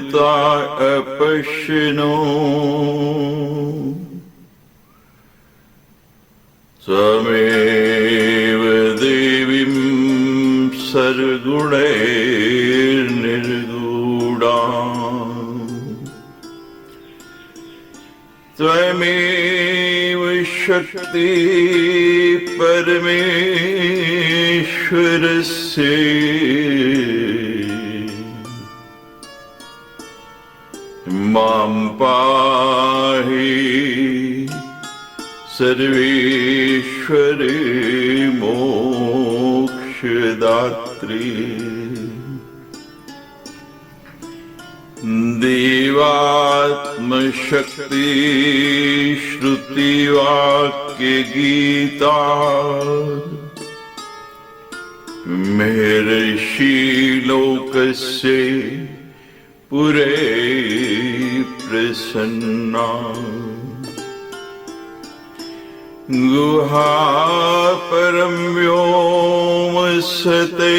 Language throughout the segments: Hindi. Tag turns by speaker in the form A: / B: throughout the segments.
A: अमृता अपश्यनो त्वमेव देवीं सर्वगुणैर्निर्गुणा त्वमेव शक्ति परमेश्वरस्य मां पाहि सर्वेश्वरे मोक्षदात्री देवात्मशक्ति श्रुतिवाक्य गीता महर्षि लोकस्य पुरे प्रसन्ना गुहा परं व्योम सते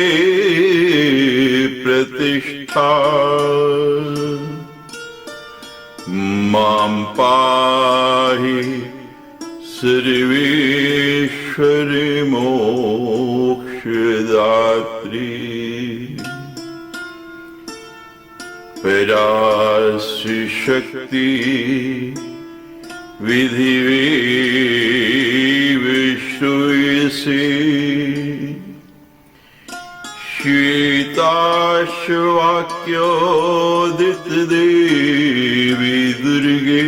A: प्रतिष्ठा मां पाहि सर्वेश्वरि मोक्षदात्री पराशि शक्ति विधिवेव श्रूयसे श्वेताश्ववाक्योदितदेवी दुर्गे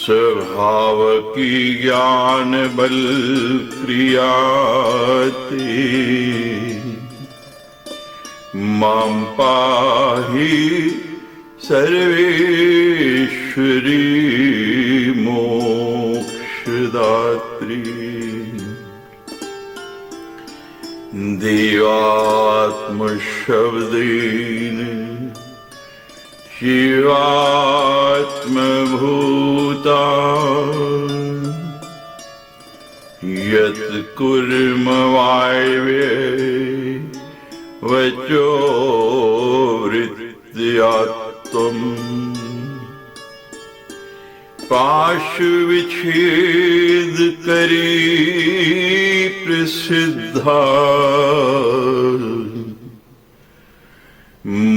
A: स्वभावकी ज्ञान बल क्रियाते मां पाहि सर्वेश्वरी मोक्षदात्री देवात्मशब्देन शिवात्मभूता यत् कुर्म वायव्ये वचो वृत्त्यात्वम् पाशुविच्छेद करी प्रसिद्धा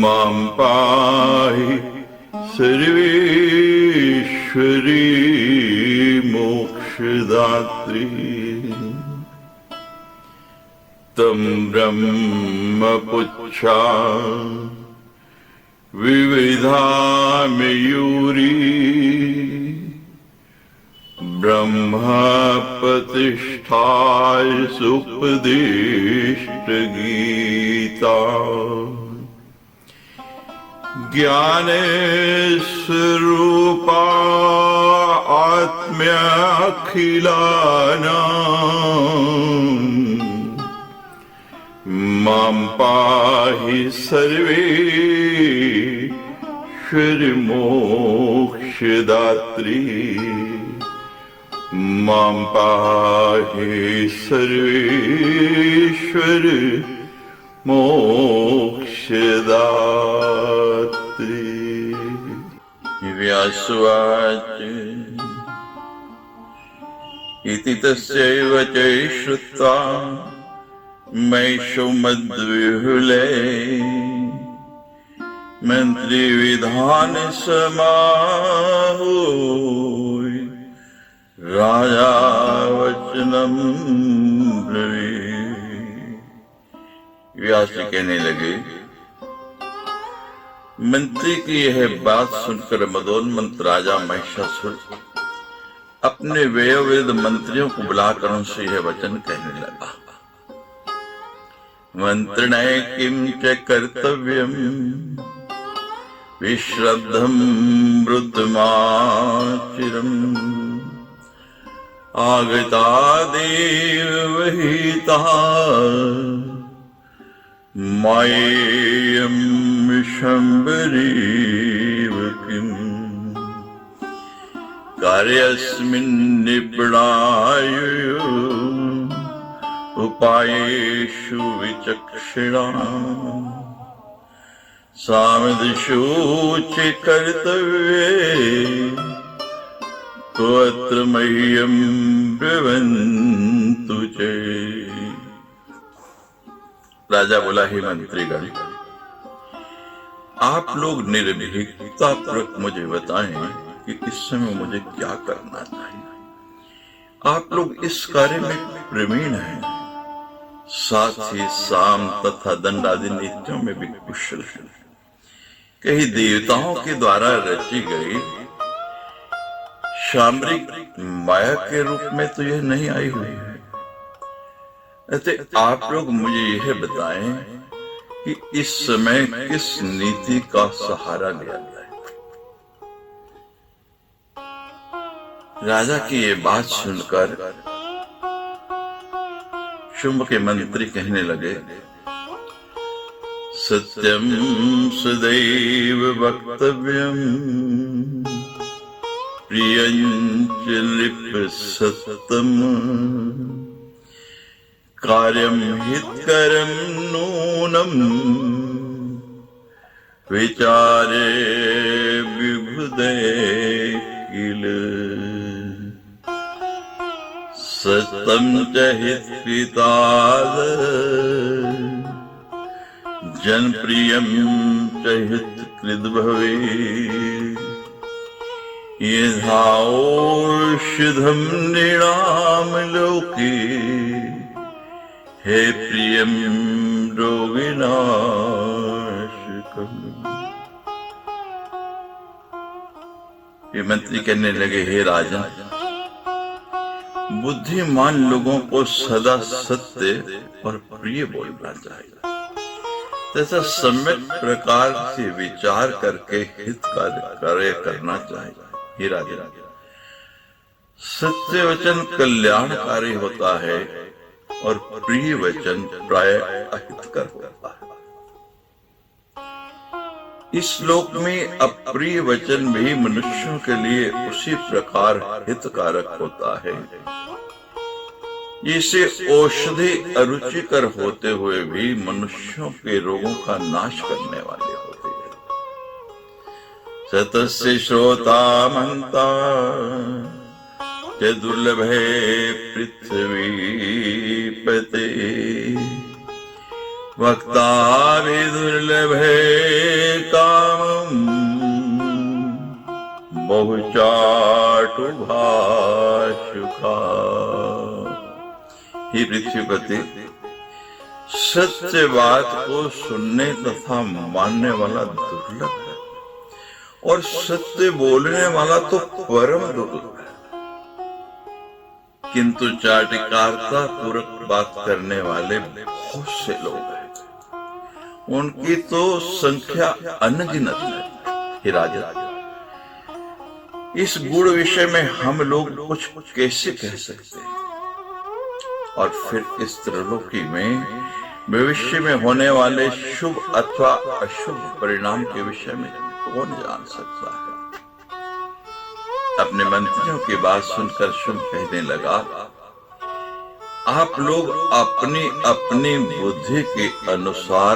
A: मां पाहि सर्वेश्वरी मोक्षदात्री तं ब्रह्मपुच्छा विविधा मयूरी ब्रह्मा प्रतिष्ठाय सुपदिष्ट गीता ज्ञान स्वरूपा आत्म्याखिलानां मां पाहि सर्वेश्वरि मोक्षदात्री मां पाहि सर्वेश्वरि मोक्षदात्री। व्यासुवाच इति तस्यैव च श्रुत्वा मैषो मद्विहुले मंत्री विधान समाहूय राजा वचनम ब्रवीत। व्यास जी कहने लगे, मंत्री की यह बात सुनकर मदोन्मत्त राजा महिषासुर अपने वेद मंत्रियों को बुलाकर उनसे यह वचन कहने लगा। मंत्रिणे किं च कर्तव्यम् विश्रद्धं वृद्धमाचिरम् आगता देवहिता मायेयं विशम्बरीव किम् कार्यस्मिन् निपुणायु उपायेषु विचक्षणा सामदिशूचे कर्तव्ये तो अत्र मह्यम ब्रुवन्तु चे। राजा बोला, हे मंत्रीगण, आप लोग निर्भीकता पूर्वक मुझे बताएं कि इस समय मुझे क्या करना चाहिए। आप लोग इस कार्य में प्रवीण हैं, साथ ही साम तथा दंड आदि नीतियों में भी कुशल हैं। कई देवताओं के द्वारा रची गई सामरिक माया के रूप में तो यह नहीं आई हुई है। अतः आप लोग मुझे यह बताएं कि इस समय किस नीति का सहारा लिया जाए। राजा की ये बात सुनकर शुंभ के मंत्री कहने लगे, सत्यम सदैव वक्तव्यम प्रियंच लिप्सतम कार्यम हितकरम नूनम विचारे विभुदे किल सत्यम च हितकृताद जनप्रियम च हितकृत भवे यथाऔषधम नृणाम लोके हे प्रियम रोगिनाशकम। ये मंत्री कहने लगे, हे राजन, बुद्धिमान लोगों को सदा सत्य और प्रिय बोलना चाहिए तथा सम्यक प्रकार से विचार करके हित कार्य करना चाहिए। हे राजा, सत्य वचन कल्याणकारी होता है और प्रिय वचन प्राय अहितकर होता है। इस लोक में अप्रिय वचन भी मनुष्यों के लिए उसी प्रकार हितकारक होता है। इसे औषधि अरुचिकर होते हुए भी मनुष्यों के रोगों का नाश करने वाले होते हैं। सतस्य श्रोता मंता च दुर्लभे पृथ्वीपते वक्ता भी दुर्लभे कामम् बहुचाटु भाषुका। हे पृथ्वीपति, सत्य बात को सुनने तथा मानने वाला दुर्लभ है और सत्य बोलने वाला तो परम दुर्लभ है, किंतु चाटुकारिता पूर्वक बात करने वाले बहुत से लोग हैं, उनकी तो संख्या अनगिनत है। हे राजा, इस गुण विषय में हम लोग कुछ कैसे कह सकते हैं? और फिर इस त्रिलोकी में भविष्य में होने वाले शुभ अथवा अशुभ परिणाम के विषय में कौन जान सकता है? अपने मंत्रियों की बात सुनकर शुभ कहने लगा, आप लोग अपनी अपनी बुद्धि के अनुसार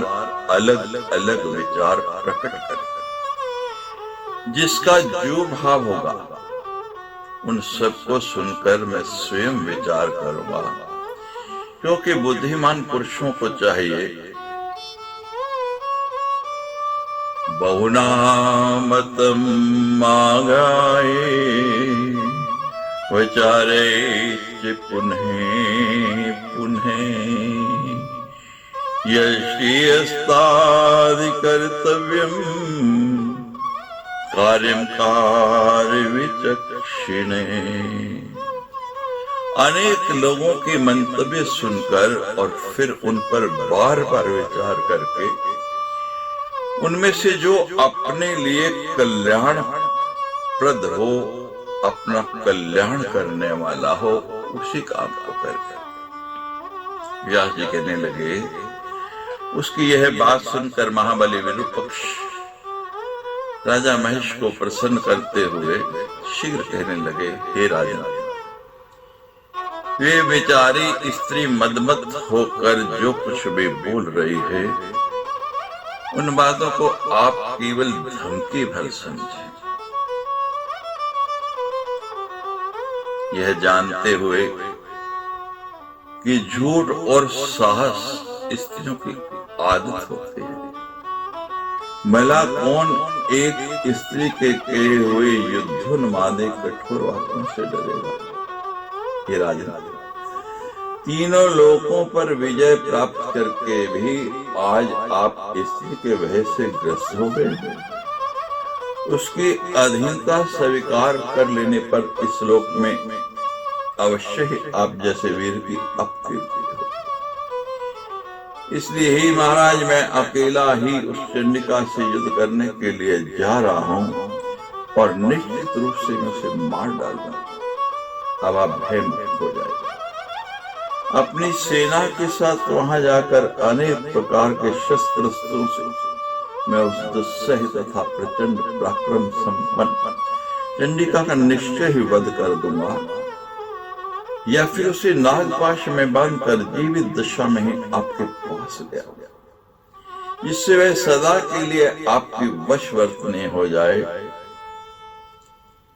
A: अलग अलग विचार प्रकट करें। जिसका जो भाव होगा उन सबको सुनकर मैं स्वयं विचार करूंगा, क्योंकि बुद्धिमान पुरुषों को चाहिए बहुनामतम मागाए विचारे पुनः पुनः यश्यस्तादि कर्तव्यम कार्यम कार्य विचक्षिणे। अनेक लोगों के मंतव्य सुनकर और फिर उन पर बार बार विचार करके उनमें से जो अपने लिए कल्याणप्रद हो, अपना कल्याण करने वाला हो, उसी काम को करके। व्यास जी कहने लगे, उसकी यह बात सुनकर महाबली विरूपक्ष राजा महेश को प्रसन्न करते हुए शीघ्र कहने लगे, हे राजा, वे बेचारी स्त्री मदमत होकर जो कुछ भी बोल रही है उन बातों को आप केवल धमकी भर समझें, यह जानते हुए कि झूठ और साहस स्त्रियों की आदत होती है। भला कौन एक स्त्री के कहे हुए युद्धोन्मादी कठोर वाक्यों से डरेगा। हे राजा, तीनों लोकों पर विजय प्राप्त करके भी आज आप स्त्री के भय से ग्रस्त हो गए। उसकी अधीनता स्वीकार कर लेने पर इस लोक में अवश्य ही आप जैसे वीर की अपकीर्ति हो। इसलिए ही महाराज, मैं अकेला ही उस चंडिका से युद्ध करने के लिए जा रहा हूं और निश्चित रूप से मैं उसे मार डालूंगा। अब आप भयमुक्त हो जाए। अपनी सेना के साथ वहां जाकर अनेक प्रकार के शस्त्रास्त्रों से मैं उस दुस्सह तथा प्रचंड पराक्रम संपन्न चंडिका का निश्चय ही वध कर दूंगा, या फिर उसे नागपाश में बांधकर जीवित दशा में ही आपके पास ले आऊंगा, जिससे वह सदा के लिए आपकी वशवर्तनी हो जाए।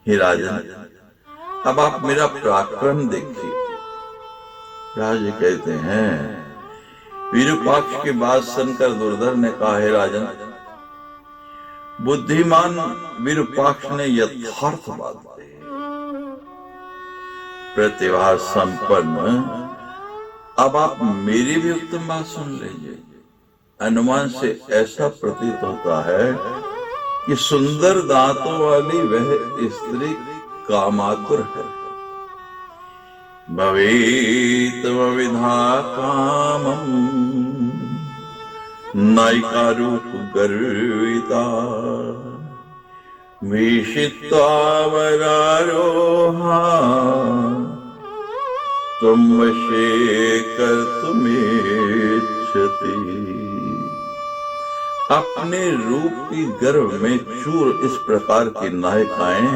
A: हे राजन, अब आप मेरा पराक्रम देखिए। राजा कहते हैं, विरूपाक्ष की बात सुनकर दुर्धर ने कहा, हे राजन, बुद्धिमान विरूपाक्ष ने यथार्थ बात कही। प्रतिभा संपन्न, अब आप मेरी भी उत्तम बात सुन लीजिए। अनुमान से ऐसा प्रतीत होता है कि सुंदर दांतों वाली वह स्त्री कामातुर है। भवेत विधा कामम नायिका रूप गर्विता भीषित्वावरारोहा तुम वशे कर्तुमिच्छति। अपने रूप की गर्व में चूर इस प्रकार की नायिकाएं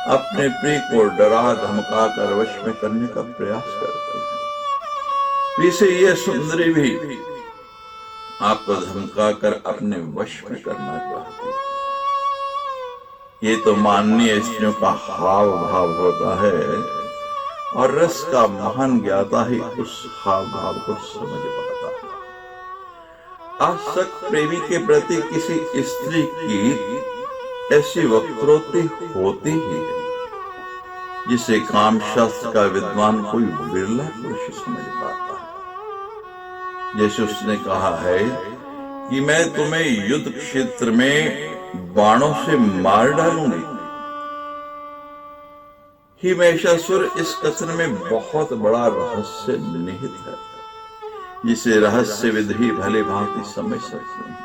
A: अपने प्रिय को डरा धमका कर वश में करने का प्रयास करते हैं। इसे यह सुंदरी भी आपको धमका कर अपने वश में करना चाहती है। ये तो माननीय स्त्रियों का हाव भाव होता है, और रस का महान ज्ञाता ही उस हाव भाव को समझ पाता है। आसक्त प्रेमी के प्रति किसी स्त्री की ऐसी वक्रोक्ति होती ही है, जिसे काम शास्त्र का विद्वान कोई बिरला पुरुष समझ पाता है। जैसे उसने कहा है कि मैं तुम्हें युद्ध क्षेत्र में बाणों से मार डालूंगी। हिमेशासुर, इस कथन में बहुत बड़ा रहस्य निहित है, जिसे रहस्य विधि भले भांति समझ सकते हैं।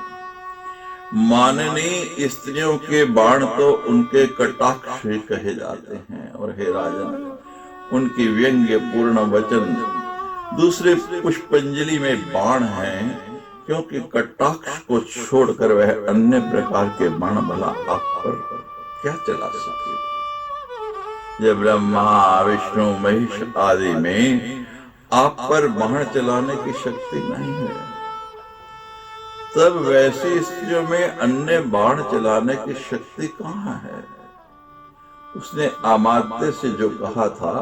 A: माननीय स्त्रियों के बाण तो उनके कटाक्ष कहे जाते हैं, और हे राजन, उनकी व्यंग्य पूर्ण वचन दूसरे पुष्पांजलि में बाण हैं, क्योंकि कटाक्ष को छोड़कर वह अन्य प्रकार के बाण भला आप पर क्या चला सके। जब ब्रह्मा विष्णु महेश आदि में आप पर बाण चलाने की शक्ति नहीं है, तब वैसी स्त्रियों में अन्य बाण चलाने की शक्ति कहाँ है। उसने अमात्य से जो कहा था,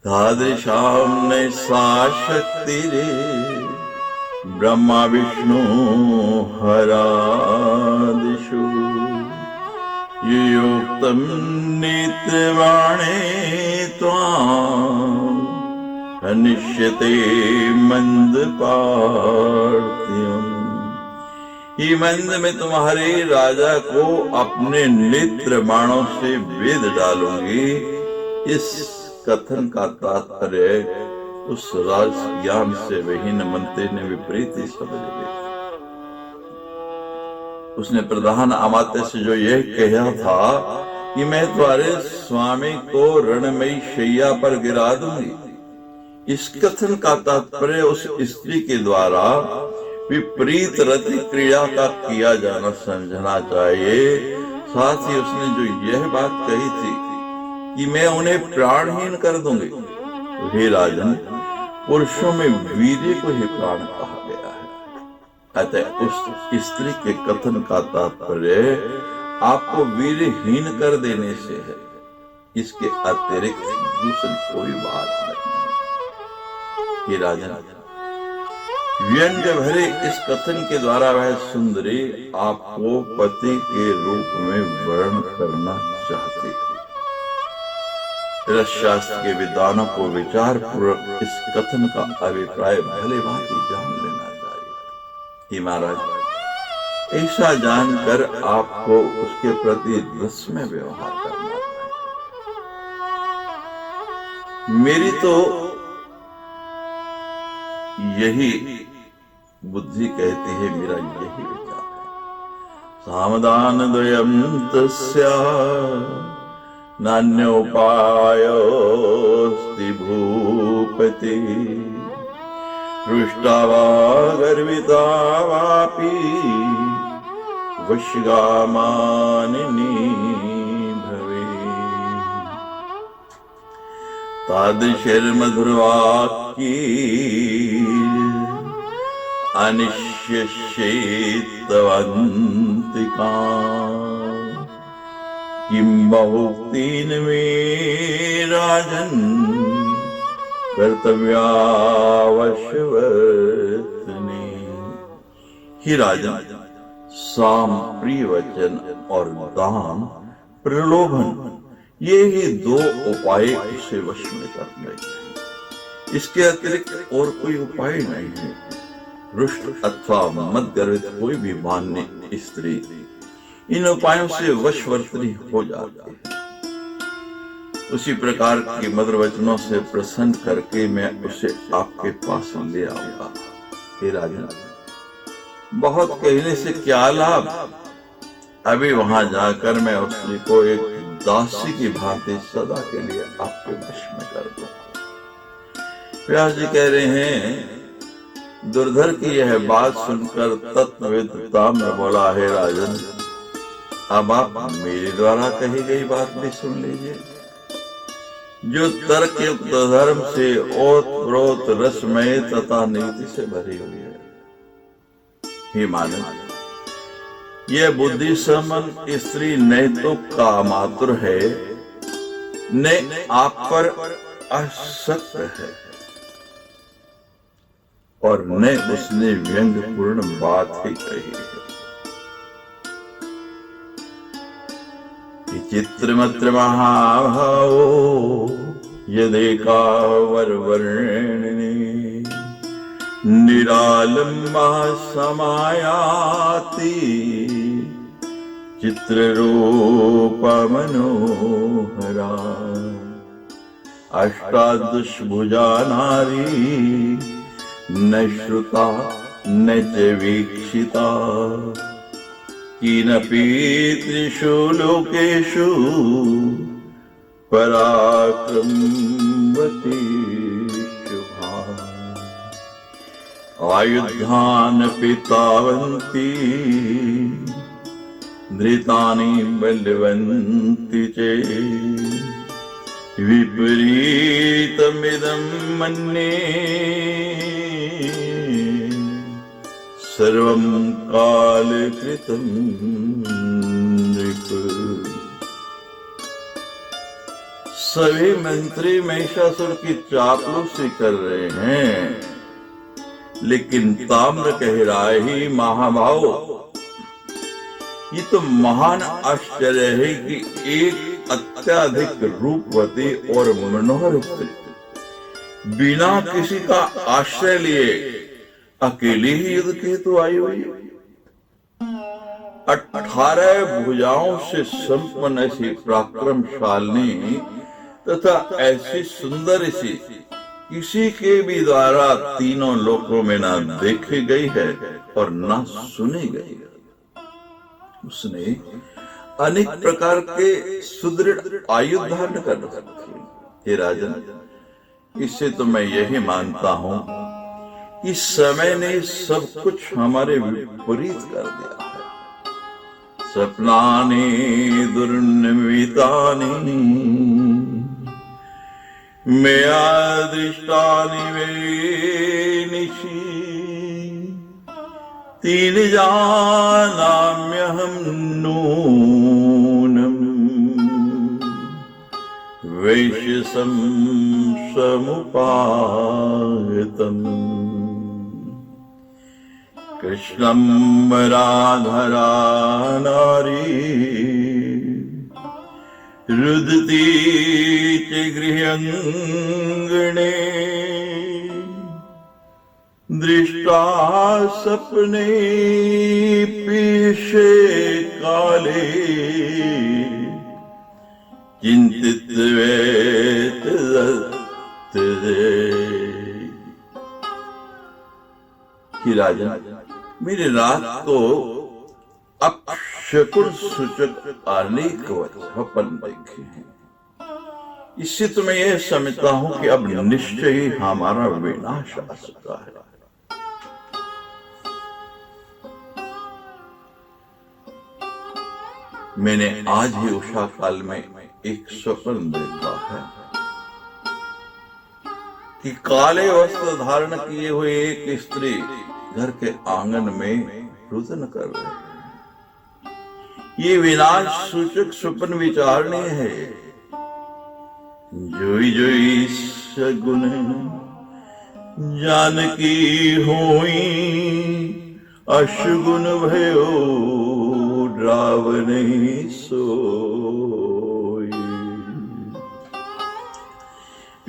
A: तादृशां नैसा शक्ति रे ब्रह्मा विष्णु हरादिषु युक्तम नेत्रवाणे त्वां हनिष्यते मंद पार्थिवम्। ही मंद में तुम्हारे राजा को अपने नेत्र बाणों से वेद डालूंगी। इस कथन का तात्पर्य उस राज ज्ञान से विहीन मंत्री ने विपरीत ही समझ लिया। उसने प्रधान अमात्य से जो यह कहा था कि मैं तुम्हारे स्वामी को रणमयी शैया पर गिरा दूंगी, इस कथन का तात्पर्य उस स्त्री के द्वारा विपरीत रति क्रिया का किया जाना समझना चाहिए। साथ ही उसने जो यह बात कही थी कि मैं उन्हें प्राणहीन कर दूंगी, तो हे राजन, पुरुषों में वीर्य को ही प्राण कहा गया है। अतः उस स्त्री के कथन का तात्पर्य आपको वीरहीन कर देने से है, इसके अतिरिक्त दूसरी कोई बात नहीं। कि राजन, व्यंग भरे इस कथन के द्वारा वह सुंदरी आपको पति के रूप में वर्ण करना चाहती है। रसशास्त्र के विद्वानों को विचार पूर्वक इस कथन का अभिप्राय भले भांति जान लेना चाहिए। कि महाराज, ऐसा जानकर आपको उसके प्रति रस में व्यवहार करना चाहिए। मेरी तो यही बुद्धि कहती है, मेरा यही विचार है। सामदान द्वयं तस्या नान्योपायोऽस्ति भूपति, रुष्टा वा गर्विता वापि वश्यगामानिनी भवेत्। तादृशैर्मधुरवाक्ये अनिश्येत्तवन्तिका, किं बहुक्तिन मे राजन् कर्तव्यावश्यवर्तने। ही राजन, साम, प्रिय वचन और दान, प्रलोभन, ये ही दो उपाय उसे वश में करने चाहिए। इसके अतिरिक्त और कोई उपाय नहीं है। रुष्ट अथवा मदगर्वित कोई भी मान्य स्त्री इन उपायों से वशवर्तनी हो जाती है। उसी प्रकार के मधुर वचनों से प्रसन्न करके मैं उसे आपके पास ले आऊंगा। हे राजन, बहुत कहने से क्या लाभ, अभी वहां जाकर मैं उस स्त्री को एक दासी की भांति सदा के लिए आपके वश में कर दूंगा। व्यास जी कह रहे हैं, दुर्धर की यह बात सुनकर तत्वविद ताम्र बोला, है राजन, अब आप मेरे द्वारा कही गई बात भी सुन लीजिए, जो तर्क युक्त धर्म से ओतप्रोत रसमय तथा नीति से भरी हुई है। हे मानव, यह बुद्धि संपन्न स्त्री न तो कामातुर है, न आप पर आसक्त है, और न उसने व्यंग्यपूर्ण बात ही कही है। चित्रमत्र महाभावो यदेका वरवर्णिनी, निरालंबा समायाति चित्ररूप मनोहरा, अष्टादशभुजा नारी न श्रुता न च वीक्षिता, किनपि त्रिषु लोकेषु पराक्रमवती शुभा, आयुधान पितावन्ति धृतानि बलवन्ति च, विपरीतमिदं मन्ये सर्वं कालकृतं नृप। सभी मंत्री महिषासुर की चापलूसी कर रहे हैं, लेकिन ताम्र कह रहा है, ही महाभाव, ये तो महान आश्चर्य है कि एक अत्याधिक रूपवती और मनोहर स्त्री बिना किसी का आश्रय लिए अकेली ही युद्ध के हेतु आई हुई है। 18 भुजाओं से संपन्न ऐसी पराक्रमशालिनी तथा ऐसी सुंदर सी किसी के भी द्वारा तीनों लोकों में ना देखी गई है और ना सुनी गई है। उसने अनेक प्रकार के सुदृढ़ आयुध धारण कर रखे। हे राजन, इससे तो मैं यही मानता हूं कि समय ने सब कुछ हमारे विपरीत कर दिया है। सपनानि दुर्निमितानि मया दृष्टानि वे निशि, तीन जानाम्यहं नूनं वैश्यसं समुपागतम् कृष्णं राधरा नारी रुदती च गृहाङ्गणे दृष्टा सपने पीशे काले चिंतित वेत कि राजन मेरी रात को अपशकुन सूचक अनेक स्वप्न देखे हैं। इससे तो मैं यह समझता हूं कि अब निश्चय ही हमारा विनाश आ चुका है। मैंने आज ही उषा काल में एक स्वप्न देखा है कि काले वस्त्र धारण किए हुए एक स्त्री घर के आंगन में रुदन कर रहे हैं। ये विनाश सूचक स्वप्न विचारणीय है। जोई जोई सगुन जानकी होई अशुगुन भयो रावण सोई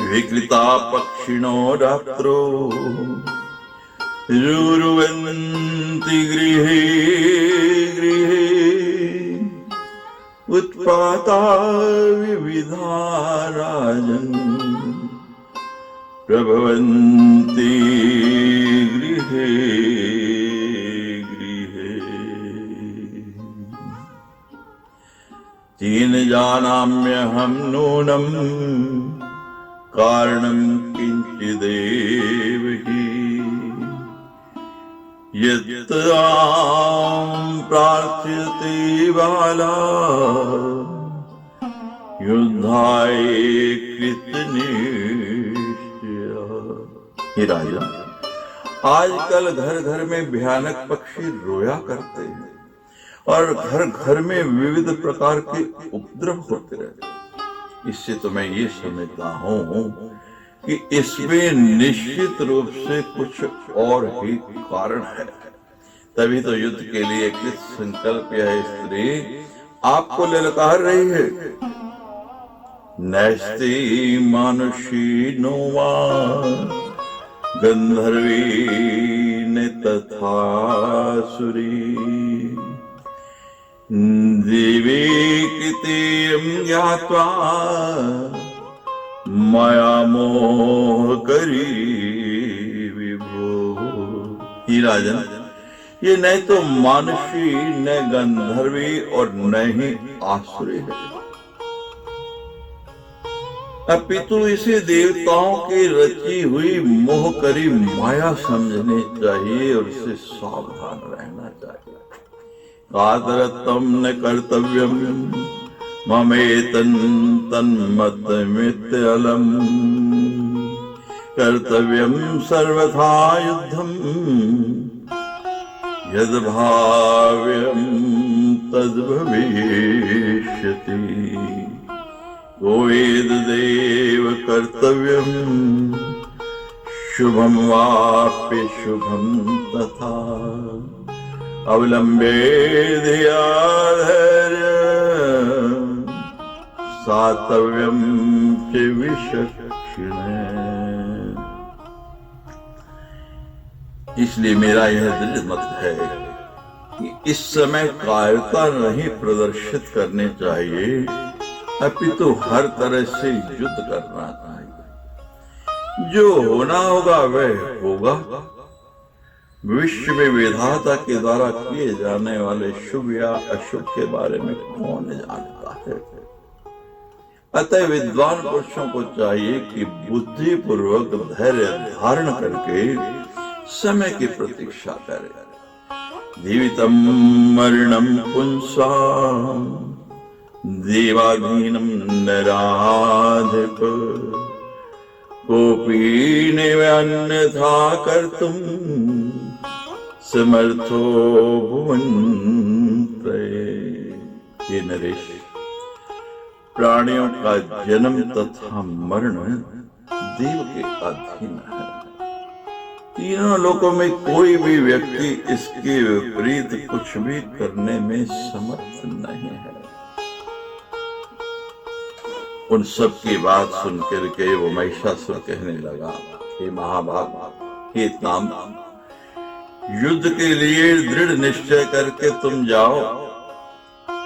A: विकृता पक्षिणो रात्रो रुरुवन्ति गृहे गृहे उत्पाता विविधा राजन् प्रभवन्ति गृहे गृहे तीन जानाम्यहं नूनं कारणं किंचिदेव हि यत्तां प्रार्थ्यते बाला युद्धाय कृतनिश्चया। हे राजा, आजकल घर घर में भयानक पक्षी रोया करते हैं और घर घर में विविध प्रकार के उपद्रव होते रहते हैं। इससे तो मैं ये समझता हूँ कि इसमें निश्चित रूप से कुछ और ही कारण है। तभी तो युद्ध के लिए किस संकल्प यह स्त्री आपको ललकार रही है। नैस्ति मानुषी नोवा गंधर्वी ने तथा सुरी दिवी कृतियं ज्ञात्वा माया मोह करी विभो। ही राजन, ये न तो मानुषी न गंधर्वी और न ही आसुरी है, अपितु इसे देवताओं की रची हुई मोह करी माया समझनी चाहिए और इससे सावधान रहना चाहिए। कादरत्वं न कर्तव्यं ममेतन् तन्मतमित्यलम् कर्तव्यं सर्वथा युद्धं यद्भाव्यं तद्भविष्यति। गोवेददेव कर्तव्यं शुभं वाप्य शुभं तथा अवलंबे धिया धैर्यं सातव्यं च विचक्षणे। इसलिए मेरा यह दृढ़ मत है कि इस समय कायरता नहीं प्रदर्शित करनी चाहिए, अपितु हर तरह से युद्ध करना चाहिए। जो होना होगा वह होगा। विश्व में विधाता के द्वारा किए जाने वाले शुभ या अशुभ के बारे में कौन जानता है। अतः विद्वान पुरुषों को चाहिए कि बुद्धि पूर्वक धैर्य धारण करके समय की प्रतीक्षा करें। जीवितम मरणम पुंसाम देवाधीनम नराधिप कोपी अन्यथा कर्तुम समर्थो भुवन्त्रये। हे नरेश, प्राणियों का जन्म तथा मरण देव के अधीन है। तीनों लोकों में कोई भी व्यक्ति इसके विपरीत कुछ भी करने में समर्थ नहीं है। उन सब की बात सुनकर के वो महिषासुर कहने लगा, हे महाभाग, हे ताम, युद्ध के लिए दृढ़ निश्चय करके तुम जाओ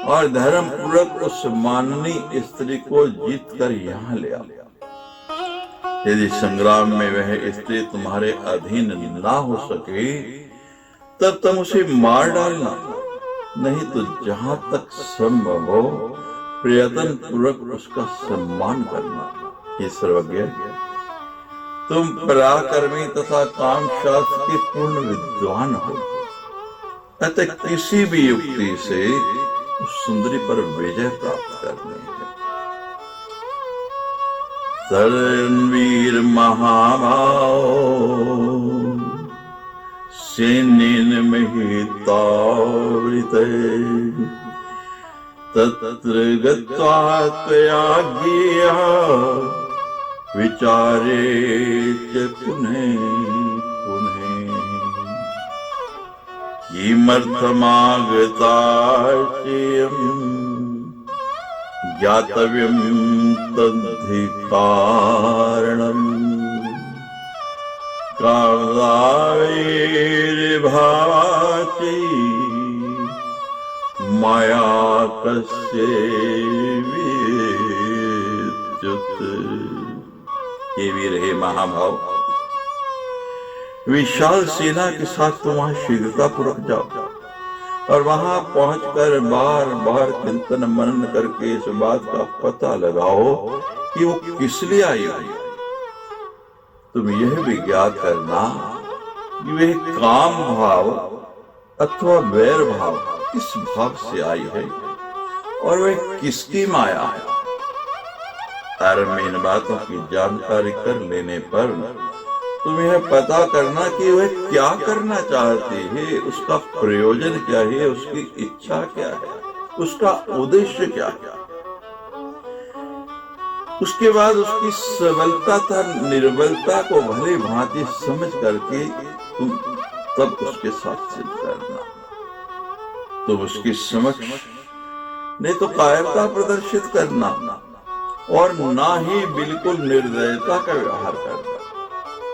A: और धर्म पूर्वक उस माननीय स्त्री को जीत कर यहाँ ले आओ। यदि संग्राम में वह स्त्री तुम्हारे अधीन ना हो सके तब तुम उसे मार डालना, नहीं तो जहां तक संभव हो प्रयत्न पूर्वक उसका सम्मान करना। हे सर्वज्ञ, तुम पराक्रमी तथा काम शास्त्र के पूर्ण विद्वान हो, अतः किसी भी युक्ति से उस सुंदरी पर विजय प्राप्त करनी है। तरणवीर महाभाव सैन्येन महितावृते, तत्र गत्वा त्वया ज्ञेयः विचारे च पुनः पुनः। किमर्थमागता चेयम् ज्ञातव्यं तद्धि कारणम्। कामदावेर्भावाचि माया कस्येच्युत। हे वीर, हे महाभाव, विशाल सेना के साथ तुम वहां शीघ्रता पूर्वक जाओ और वहां पहुंचकर बार बार चिंतन मनन करके इस बात का पता लगाओ कि वो किस लिए आई है। तुम यह भी ज्ञात करना कि वह काम भाव अथवा वैर भाव किस भाव से आई है और वह किसकी माया है। आरंभ में इन बातों की जानकारी कर लेने पर तुम यह पता करना कि वह क्या करना चाहती है, उसका प्रयोजन क्या है, उसकी इच्छा क्या है, उसका उद्देश्य क्या है। उसके बाद उसकी सबलता तथा निर्बलता को भली भांति समझ करके तुम तब उसके साथ सिद्ध करना। तुम उसकी समक्ष नहीं तो कायरता प्रदर्शित करना और ना ही बिल्कुल निर्दयता का व्यवहार करना।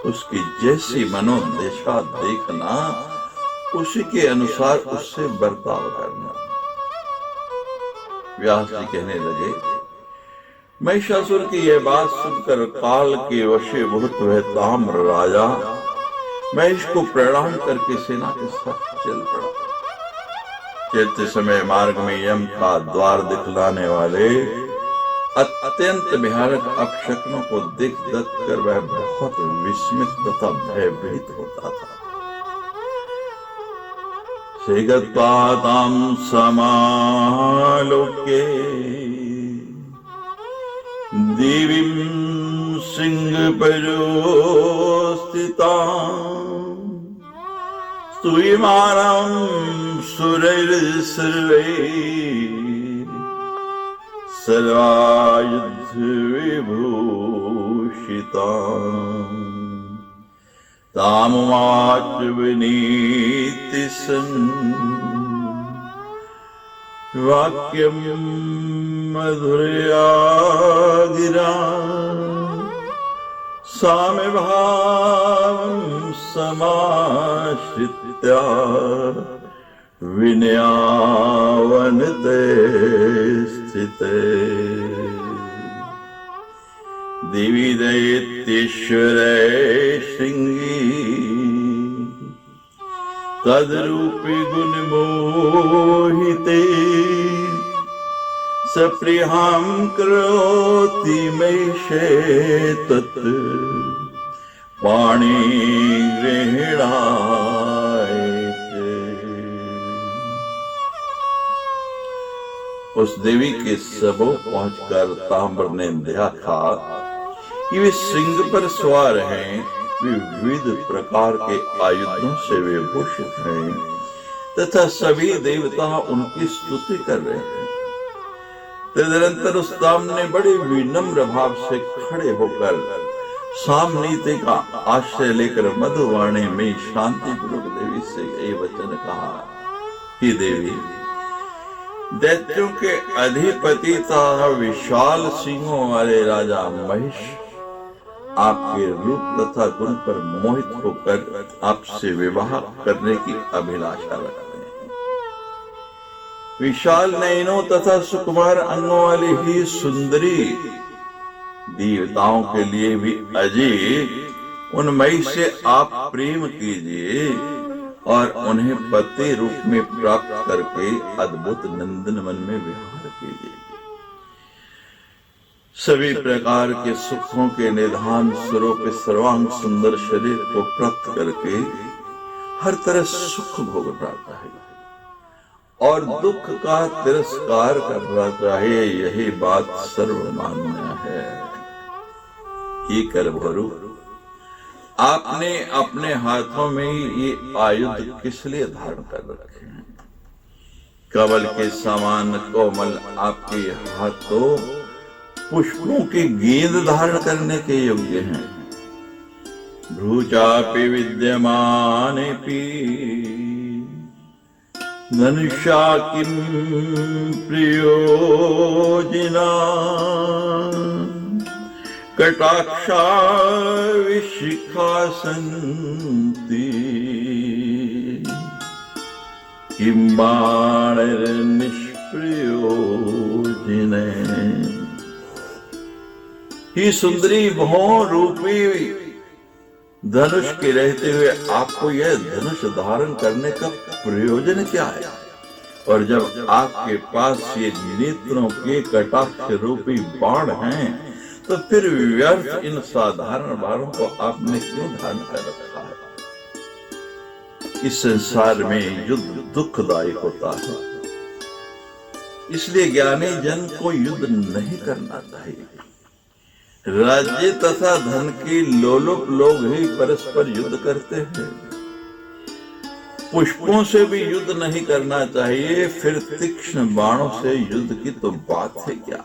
A: उसकी जैसी मनोदशा देखना, उसी के अनुसार उससे बर्ताव करना। व्यास जी कहने लगे, महिषासुर की यह बात सुनकर काल के वशीभूत वह ताम्र राजा महिष को प्रणाम करके सेना के साथ चल पड़ा। चलते समय मार्ग में यम का द्वार दिखलाने वाले अत्यंत भयानक अपशक्नों को देख कर वह बहुत विस्मित तथा भयभीत होता था। श्रीगत्वातां समालोक्ये देवीं सिंहपरोस्थितां स्तूयमानां सुरैर्सर्वैः सर्वायुधविभूषितां तामुवाच विनीति सन् वाक्यं मधुरया गिरा साम्य भावं समाश्रित्य विनयावनते स्थिते। देवी दैत्येश्वरे श्रृंगी तद्रूपी गुणमोहिते सप्रियां करोति महिषे तत् पाणि गृह्णायते। उस देवी के सबो पहुंचकर ताम्र ने देखा कि वे सिंह पर सवार हैं, विविध प्रकार के आयुधों से वे भूषित हैं तथा सभी देवता उनकी स्तुति कर रहे हैं। तदनंतर उस सामने बड़े विनम्र भाव से खड़े होकर सामनीति का आश्रय लेकर मधुवाणी में शांतिपूर्वक देवी से ये वचन कहा, हे देवी, दैत्यों के अधिपति तथा विशाल सिंहों वाले राजा महेश आपके रूप तथा गुण पर मोहित होकर आपसे विवाह करने की अभिलाषा रखते हैं। विशाल नयनों तथा सुकुमार अंगों वाली ही सुंदरी देवताओं के लिए भी अजय उनमई से आप प्रेम कीजिए और उन्हें पति रूप में प्राप्त करके अद्भुत नंदन वन में विहार कीजिए। सभी प्रकार के सुखों के निधान स्वरूप सर्वांग सुंदर शरीर को प्राप्त करके हर तरह सुख भोगना चाहिए और दुख का तिरस्कार करना चाहिए। यही बात सर्वमान्य है। ये कर भरू, आपने अपने हाथों में ये आयुध किस लिए धारण कर रखे हैं? कमल के समान कोमल आपके हाथ तो पुष्पों की गेंद धारण करने के योग्य हैं। भ्रूचापि विद्यमानेपि धनुषा किं प्रयोजना कटाक्षा विशिखा सन्ति किं बाणैर्निष्प्रयोजने। ही सुंदरी भौं रूपी धनुष के रहते हुए आपको यह धनुष धारण करने का प्रयोजन क्या है? और जब आपके पास ये नेत्रों के कटाक्ष रूपी बाण हैं तो फिर व्यर्थ इन साधारण बाणों को आपने क्यों धारण कर रखा है? इस संसार में युद्ध दुखदायी होता है, इसलिए ज्ञानी जन को युद्ध नहीं करना चाहिए। राज्य तथा धन के लोलुप लोग ही परस्पर युद्ध करते हैं। पुष्पों से भी युद्ध नहीं करना चाहिए, फिर तीक्ष्ण बाणों से युद्ध की तो बात है क्या?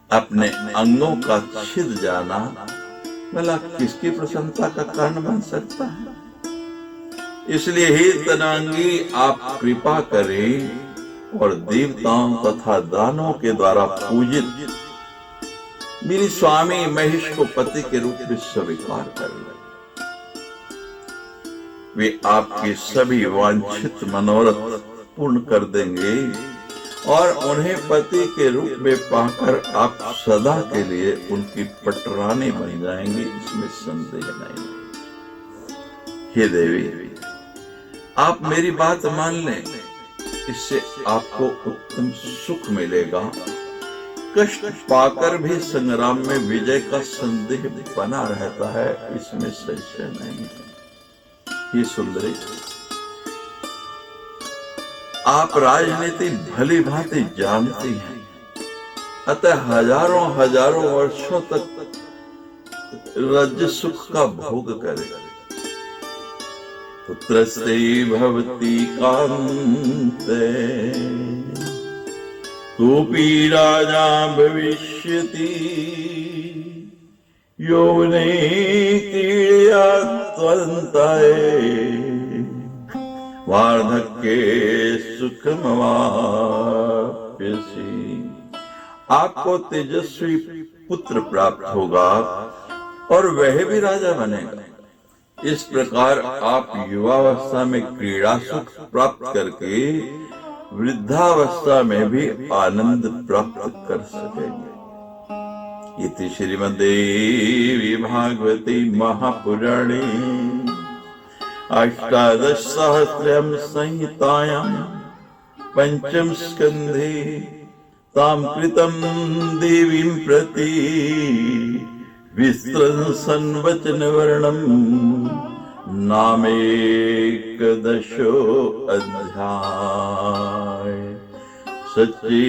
A: अपने अंगों का छिद जाना भला किसकी प्रसन्नता का कारण बन सकता है? इसलिए हे तनांगी, आप कृपा करें और देवताओं तथा दानों के द्वारा पूजित मेरे स्वामी महेश को पति के रूप में स्वीकार कर ले। वे आपके सभी वांछित मनोरथ पूर्ण कर देंगे और उन्हें पति के रूप में पाकर आप सदा के लिए उनकी पटरानी बन जाएंगे, इसमें संदेह नहीं। हे देवी, आप मेरी बात मान लें, इससे आपको उत्तम सुख मिलेगा। कष्ट पाकर भी संग्राम में विजय का संदेह बना रहता है, इसमें संशय नहीं है। ये सुंदरी, आप राजनीति भली भांति जानती हैं, अतः हजारों हजारों वर्षों तक राज्य सुख का भोग करें। पुत्रस्ते भवती कान्ते तोपि राजा भविष्यति यौवने क्रीडया त्वन्ताय वार्धक्ये सुखमवाप्स्यसि। आपको तेजस्वी पुत्र प्राप्त होगा और वह भी राजा बनेगा। इस प्रकार आप युवावस्था में क्रीड़ा सुख प्राप्त करके वृद्धावस्था में भी आनंद प्राप्त कर सकेंगे। इति श्रीमद्देवी भागवती महापुराणे अष्टादश सहस्रम संहितायां पंचम स्कंधे ताम कृतं देवीं प्रति विस्तृतं वचन वर्णम नामेकदशो अध्याय। सच्चे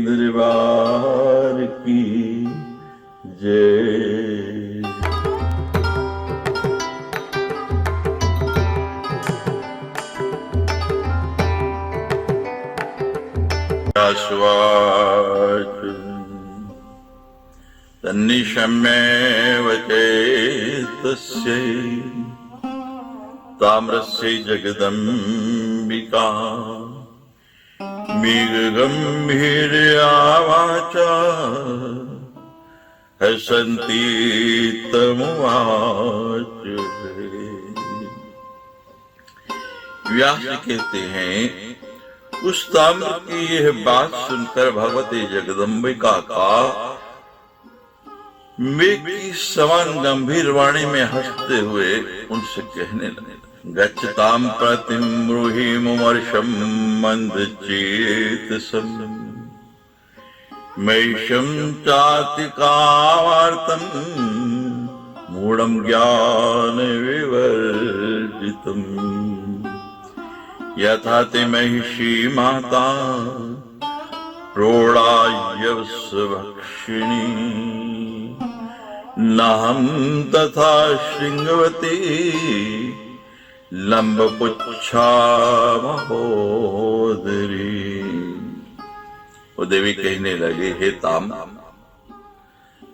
A: दरबार की जय। व्यासवाच तन्निशम्येव चेतस्यै ताम्रस्य जगदम्बिका मेघगम्भीर्या वाचा हसन्ती तमुवाच। व्यास कहते हैं, उस ताम्र की यह बात सुनकर भगवती जगदम्बिका का मेघ की समान गंभीर वाणी में हंसते हुए उनसे कहने लगे, गच्छतां प्रतिम ब्रूहि मुमर्षं मंदचेतसं मैषं चातिकावार्तं मूढं ज्ञान विवर्जितम् यथा ते महिषी माता प्रोढायवस्वभक्षिणी नाहं तथा श्रृंगवती लंबपुच्छा महोदरी। वो देवी कहने लगे, हे ताम,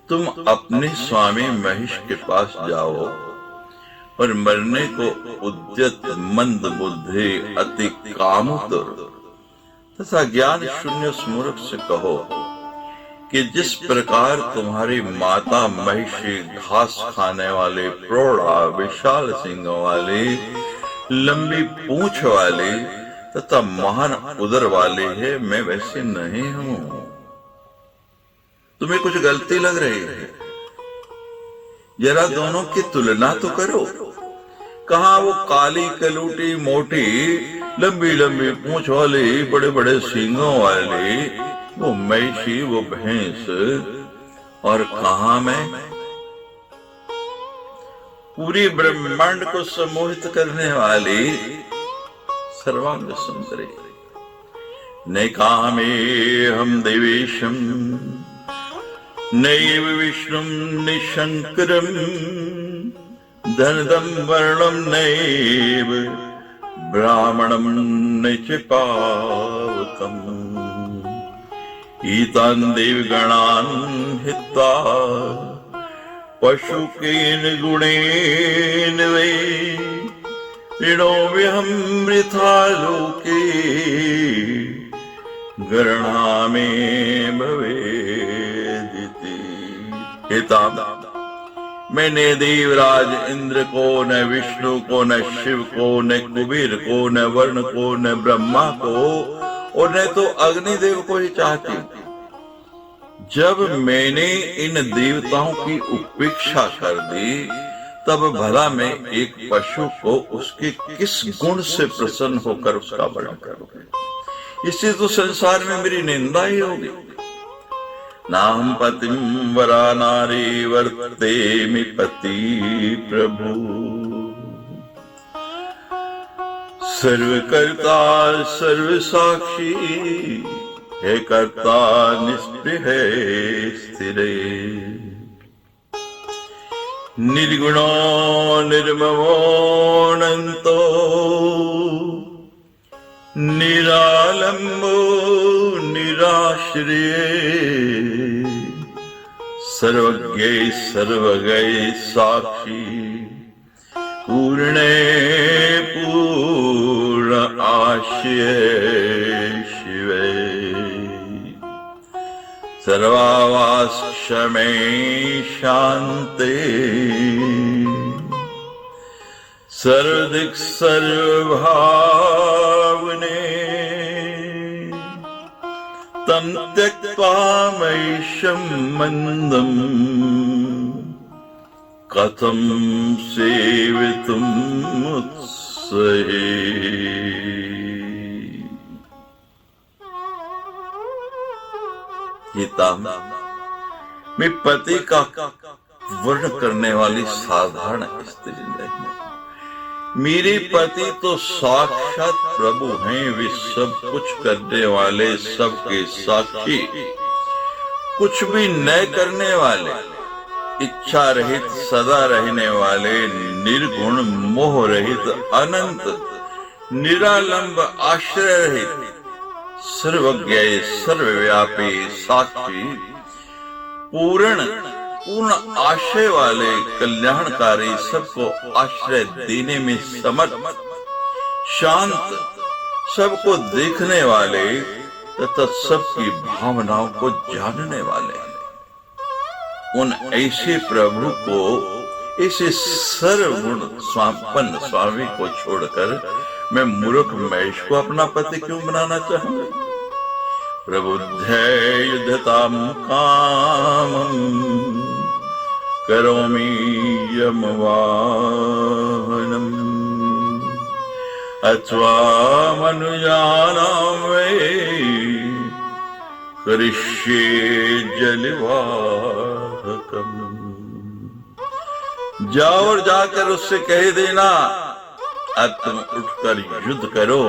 A: तुम अपने स्वामी महिष के पास जाओ और मरने को उद्यत मंद बुद्धि अति कामुतर तथा ज्ञान शून्य मूर्ख से कहो कि जिस प्रकार तुम्हारी माता महिषी घास खाने वाले प्रौढ़ा विशाल सिंगों वाली लंबी पूंछ वाली तथा महान उदर वाली है, मैं वैसे नहीं हूं। तुम्हें कुछ गलती लग रही है, जरा दोनों की तुलना तो करो। कहाँ वो काली कलूटी मोटी लंबी लंबी पूंछ वाली बड़े बड़े सींगों वाली वो महिषी वो भैंस, और कहाँ मैं पूरी ब्रह्मांड को सम्मोहित करने वाली सर्वांग सुंदरी। नैकामे हम देवेशम नैव विष्णुम निशंकरम धनदम वर्णम नैव ब्राह्मणम न च पावकम् ईतान् देवगणान् हित्वा पशुकेन गुणेन वै ऋणोऽहं वृथा लोके गृह्णामि भवेदिति। हिताम्, मैंने देवराज इंद्र को, न विष्णु को, न शिव को, न कुबेर को, न वर्ण को, न ब्रह्मा को और न तो अग्निदेव को ही चाहती। जब मैंने इन देवताओं की उपेक्षा कर दी, तब भला मैं एक पशु को उसके किस गुण से प्रसन्न होकर उसका वर्णन करूंगा? इससे तो संसार में मेरी निंदा ही होगी। नाहं पतिं वरा नारी वर्तेमि पति प्रभु सर्वकर्ता सर्वसाक्षी हे कर्ता निष्पृह स्थिरे निर्गुणो निर्ममो अनंतो निरालंबो निराश्रये सर्वज्ञ सर्वगय साक्षी पूर्णे पूर्ण आश्रय शिवे सर्वावास्क्षमे शान्ते सर्वदिक् सर्वभावने तं त्यक्त्वा मैषं मन्दम् कथं सेवितुम् उत्सहे। गीता में पति का वर्ण करने वाली साधारण स्त्री नहीं, मेरे पति तो साक्षात प्रभु हैं। वे सब कुछ करने वाले, सबके साक्षी, कुछ भी न करने वाले, इच्छा रहित सदा रहने वाले, निर्गुण मोह रहित अनंत निरालंब आश्रय रहित सर्वज्ञ सर्वव्यापी साक्षी पूर्ण आश्रय वाले कल्याणकारी सबको आश्रय देने में समर्थ शांत सबको देखने वाले तथा सबकी भावनाओं को जानने वाले उन ऐसे प्रभु को ऐसे सर्वगुण संपन्न स्वामी को छोड़कर मैं मूर्ख महेश को अपना पति क्यों बनाना चाहूंगा। प्रबुद्धेयुधतां कामं करोमि यमवाहनम् अथवा मनुजानां वै करिष्ये जलवाहकम्। जाओ और जाकर उससे कह देना अब तुम उठकर युद्ध करो,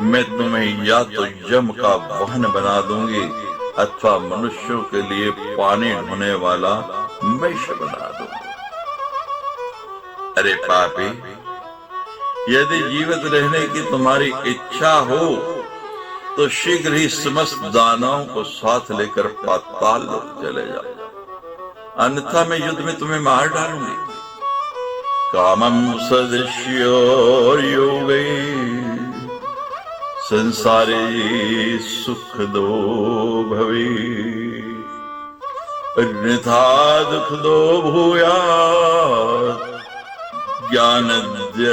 A: मैं तुम्हें या तो यम का वाहन बना दूंगी अथवा मनुष्यों के लिए पानी ढोने वाला मैष बना दूंगी। अरे पापी, यदि जीवित रहने की तुम्हारी इच्छा हो तो शीघ्र ही समस्त दानवों को साथ लेकर पाताल लोक चले जाओ, अन्यथा मैं युद्ध में तुम्हें मार डालूंगी। कामं सदृश्यो योगे संसारे सुख दो भवे अन्यथा दुख दो भूयात् ज्ञानद्यधिकल्पिते।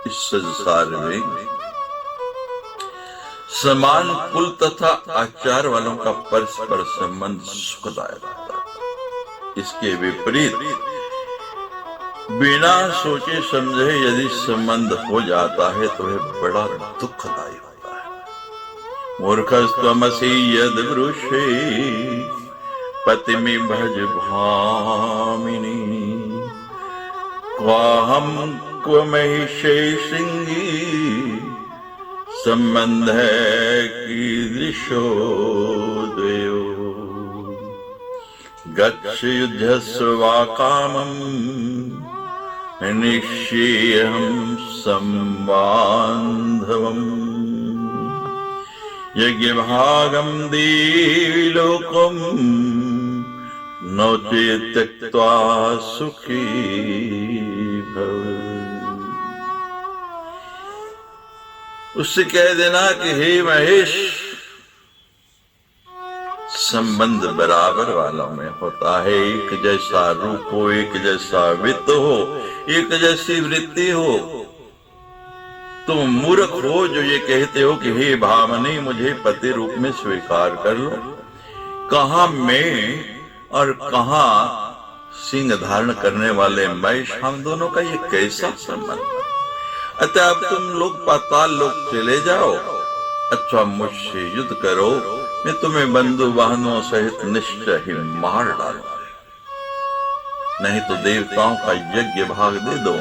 A: इस संसार में समान कुल तथा आचार वालों का परस्पर संबंध सुखदायक होता है। इसके विपरीत बिना सोचे समझे यदि संबंध हो जाता है तो यह बड़ा दुखदायी होता है। मूर्खस्त्वमसि यद् ब्रूषे पतिमि भज भामिनी क्वाहं क्व महिषे सिंगी संबंध कीदृशो द्वयो गच्छ युध्यस्व वा कामं निश्चेयं संबान्धवम् यज्ञभागं देवि लोकं नो चेत् त्यक्त्वा सुखी भव। उससे कह देना कि हे महेश, संबंध बराबर वालों में होता है। एक जैसा रूप हो, एक जैसा वित्त हो, एक जैसी वृत्ति हो। तुम मूर्ख हो जो ये कहते हो कि हे भामनी, मुझे पति रूप में स्वीकार कर लो। कहां मैं और कहां सिंह धारण करने वाले महेश, हम दोनों का ये कैसा संबंध। अतः अब तुम लोग पाताल लोक चले जाओ अथवा मुझसे युद्ध करो, मैं तुम्हें बंधु वाहनों सहित निश्चय ही मार डालूंगा। नहीं तो देवताओं का यज्ञ भाग दे दो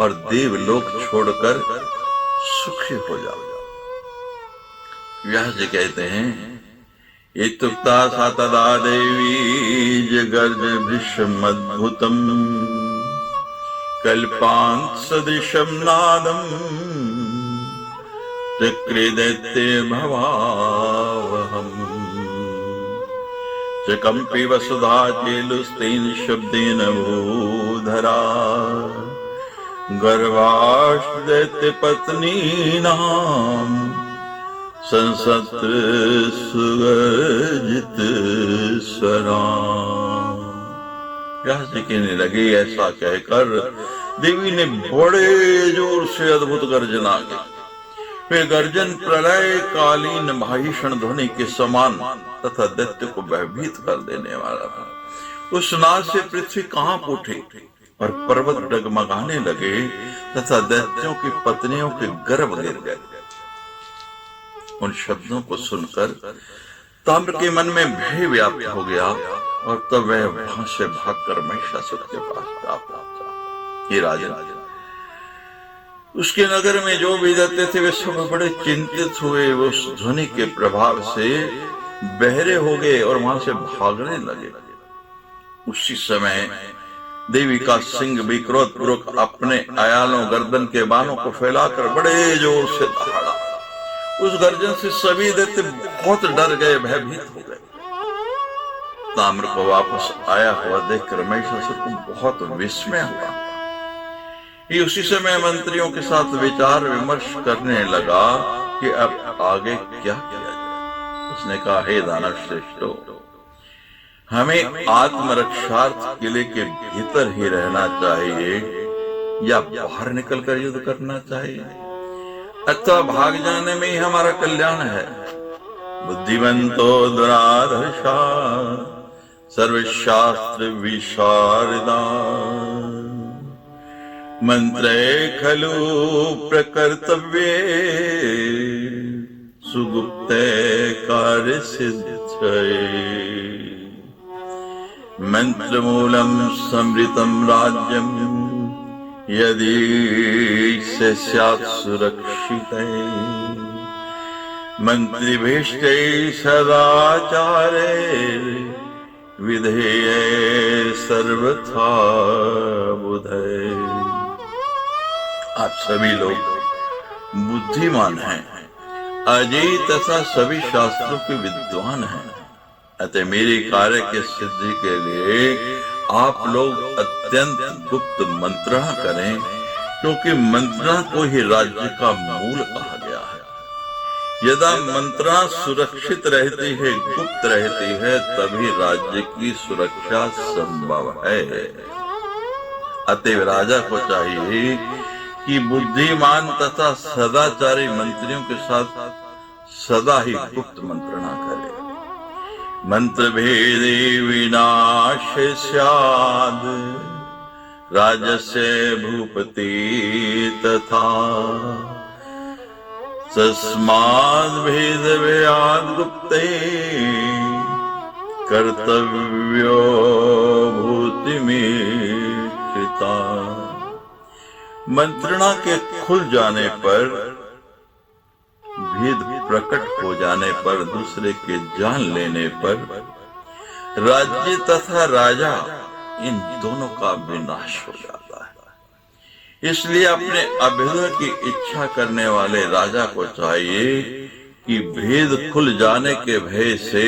A: और देवलोक छोड़कर सुखी हो जाओ। व्यास जी कहते हैं, इत्युक्ता सा तदा देवी जगर्ज भीष्मद्भुतम् कल्पांत सदृशं नादम् चक्रे दैत्ये भवावहम् चकम्पि वसुधा चेलुस्तेन शब्देन भूधरा गर्भाश्च दैत्य पत्नीनां संसत् सुगर्जित स्वरां। व्यास जी कहने लगे, ऐसा कहकर देवी ने बड़े जोर से अद्भुत गर्जना की। वे गर्जन प्रलय कालीन भीषण ध्वनि के समान तथा दैत्य को भयभीत कर देने वाला था। उस नाद से पृथ्वी कांप उठी और पर्वत डगमगाने लगे तथा दैत्यों की पत्नियों के गर्भ गिर गए। उन शब्दों को सुनकर ताम्र के मन में भय व्याप्त हो गया और तब वह वहां से भागकर महिषासुर के पास जा पहुंचा। ये राजा, उसके नगर में जो भी रहते थे वे सब बड़े चिंतित हुए। वो उस ध्वनि के प्रभाव से बहरे हो गए और वहां से भागने लगे। उसी समय देवी का सिंह भी क्रोधपूर्वक अपने अयालों गर्दन के बालों को फैलाकर बड़े जोर से दहाड़ा। उस गर्जन से सभी दैत्य बहुत डर गए, भयभीत हो गए। ताम्र को वापस आया हुआ देखकर महिषासुर को बहुत विस्मय हुआ। ये उसी समय मंत्रियों के साथ विचार विमर्श करने लगा कि अब आगे क्या किया जाए। उसने कहा, हे दानव श्रेष्ठों, हमें आत्मरक्षार्थ किले के भीतर ही रहना चाहिए या बाहर निकलकर युद्ध करना चाहिए, अथवा भाग जाने में ही हमारा कल्याण है। बुद्धिमंतो दुराधर्षा सर्वशास्त्र विशारदा मंत्रे खलु प्रकर्तव्ये सुगुप्ते कार्य सिद्धये मंत्रमूलम समृतम राज्यम यदि स्यात् सुरक्षिते मंत्रिभीष्टे सदाचारे विधेये सर्वथा बुधये। आप सभी लोग बुद्धिमान हैं, अजय तथा सभी शास्त्रों के विद्वान हैं, अतः मेरे कार्य के सिद्धि के लिए आप लोग अत्यंत गुप्त मंत्रणा करें, क्योंकि मंत्रणा को ही राज्य का मूल कहा गया है। यदा मंत्रणा सुरक्षित रहती है, गुप्त रहती है, तभी राज्य की सुरक्षा संभव है। अतः राजा को चाहिए कि बुद्धिमान तथा सदाचारी मंत्रियों के साथ सदा ही गुप्त मंत्रणा करे। मंत्र भेदे विनाश स्याद राजस्य भूपति तथा तस्माद् भेद भयाद् गुप्ते कर्तव्यो भूतिमेव कृता। मंत्रणा के खुल जाने पर, भेद प्रकट हो जाने पर, दूसरे के जान लेने पर राज्य तथा राजा इन दोनों का विनाश हो जाता है। इसलिए अपने अभ्युदय की इच्छा करने वाले राजा को चाहिए कि भेद खुल जाने के भय से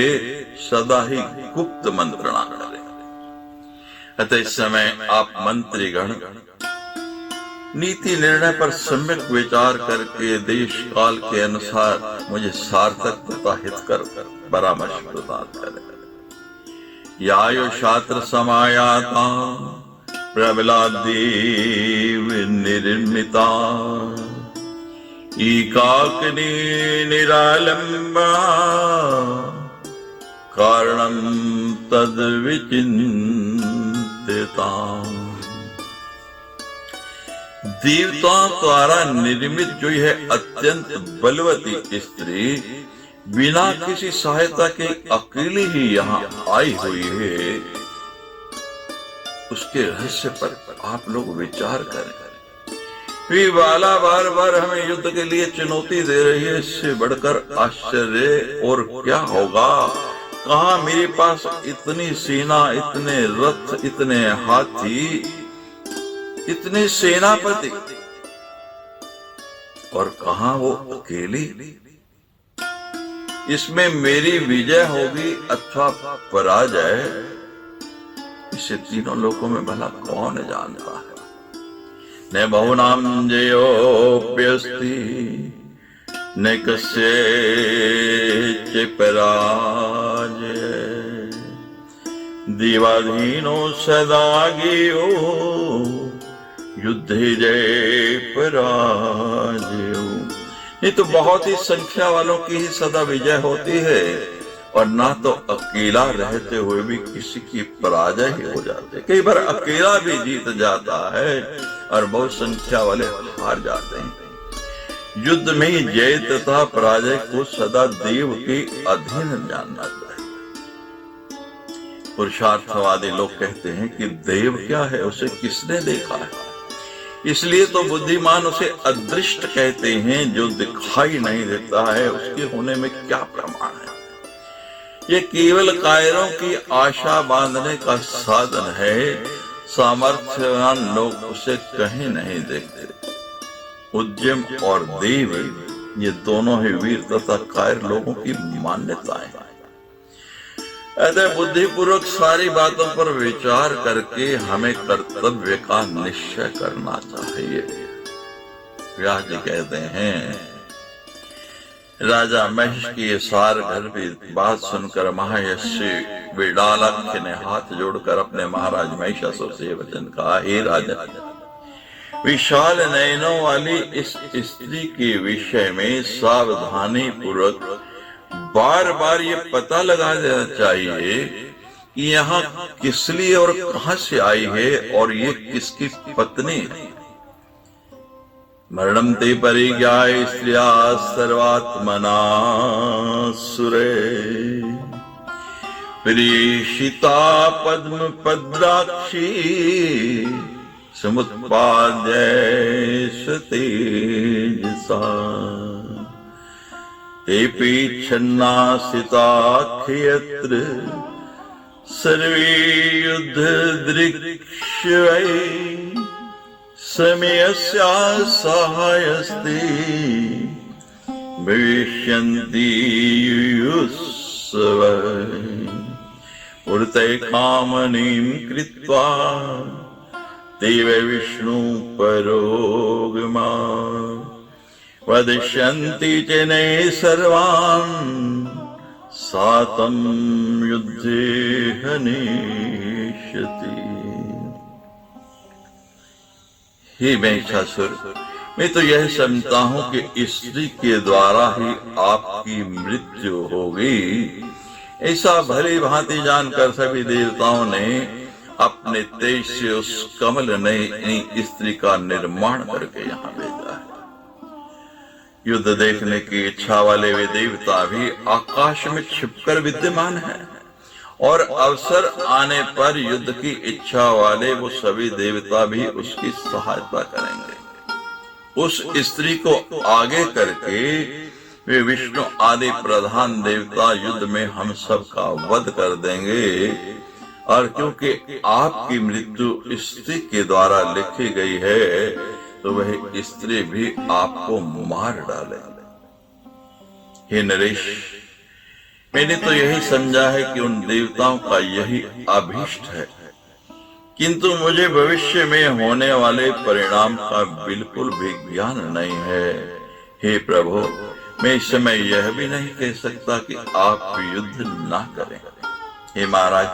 A: सदा ही गुप्त मंत्रणा करें। अतः इस समय आप मंत्रीगण नीति निर्णय पर सम्यक विचार करके देश काल के अनुसार मुझे सार्थक तथा हितकर परामर्श प्रदान करें। यायो शास्त्र समायाता प्रबला देव निर्मिता एकाकिनी निरालंबा कारणं तद विचिंतिता। देवताओं द्वारा निर्मित जो यह अत्यंत बलवती स्त्री बिना किसी सहायता के अकेली ही यहाँ आई हुई है, उसके रहस्य पर आप लोग विचार करें। वे बाला बार बार हमें युद्ध के लिए चुनौती दे रही है, इससे बढ़कर आश्चर्य और क्या होगा। कहाँ मेरे पास इतनी सेना, इतने रथ, इतने हाथी, इतने सेनापति, और कहाँ वो अकेली। इसमें मेरी विजय होगी अथवा पराजय, इसे तीनों लोकों में भला कौन जानता है। न बहुनाम जयोप्यस्ति न कस्यैश्च पराजय दिवाधीनो सदा गेयो युद्धे जय पराजय। ये तो बहुत ही संख्या वालों की ही सदा विजय होती है, और ना तो अकेला रहते हुए भी किसी की पराजय ही हो जाती है। कई बार अकेला भी जीत जाता है और बहुत संख्या वाले हार जाते हैं। युद्ध में जय तथा पराजय को सदा देव के अधीन जानना चाहिए। पुरुषार्थवादी लोग कहते हैं कि देव क्या है, उसे किसने देखा है। इसलिए तो बुद्धिमान उसे अदृष्ट कहते हैं, जो दिखाई नहीं देता है उसके होने में क्या प्रमाण है। ये केवल कायरों की आशा बांधने का साधन है। सामर्थ्यवान लोग उसे कहीं नहीं देखते। उद्यम और देव ये दोनों ही वीर तथा कायर लोगों की मान्यताएं हैं। अतः बुद्धिपूर्वक सारी बातों पर विचार करके हमें कर्तव्य का निश्चय करना चाहिए। व्यास जी कहते हैं, राजा महिष की ये सार घर की बात सुनकर महर्षि विडालक्ष्य ने हाथ जोड़कर अपने महाराज महिषासुर से वचन कहा, हे राजा, विशाल नयनों वाली इस स्त्री के विषय में सावधानी पूर्वक बार बार ये पता लगा देना चाहिए कि यहाँ किस लिए और कहां से आई है और ये किसकी पत्नी है। मरणम ते परिज्ञाय स्त्रिया सर्वात्मना सुरे प्रीषिता पद्म पद्राक्षी समुत्पाद्य तेजसा तेपि छन्नासिताख्यत्र सर्वे युद्ध दृक्ष्वै समयस्या सहायस्ते भविष्यन्ति युयुत्सवै उर्ते कामनीं कृत्वा देव विष्णु परोगमा वदिष्यन्ति च नये सर्वान् सातं युद्धे हनिष्यति। हे महिषासुर, मैं तो यह समझता हूं कि स्त्री के द्वारा ही आपकी मृत्यु होगी। ऐसा भली भांति जानकर सभी देवताओं ने अपने तेज से उस कमल नयनी स्त्री का निर्माण करके यहाँ भेजा है। युद्ध देखने की इच्छा वाले वे देवता भी आकाश में छिपकर विद्यमान हैं और अवसर आने पर युद्ध की इच्छा वाले वो सभी देवता भी उसकी सहायता करेंगे। उस स्त्री को आगे करके वे विष्णु आदि प्रधान देवता युद्ध में हम सब का वध कर देंगे। और क्योंकि आपकी मृत्यु स्त्री के द्वारा लिखी गई है तो वह स्त्री भी आपको मार डालेंगे। हे नरेश, मैंने तो यही समझा है कि उन देवताओं का यही अभीष्ट है, किंतु मुझे भविष्य में होने वाले परिणाम का बिल्कुल भी ज्ञान नहीं है। हे प्रभु, मैं इस समय यह भी नहीं कह सकता कि आप युद्ध ना करें। हे महाराज,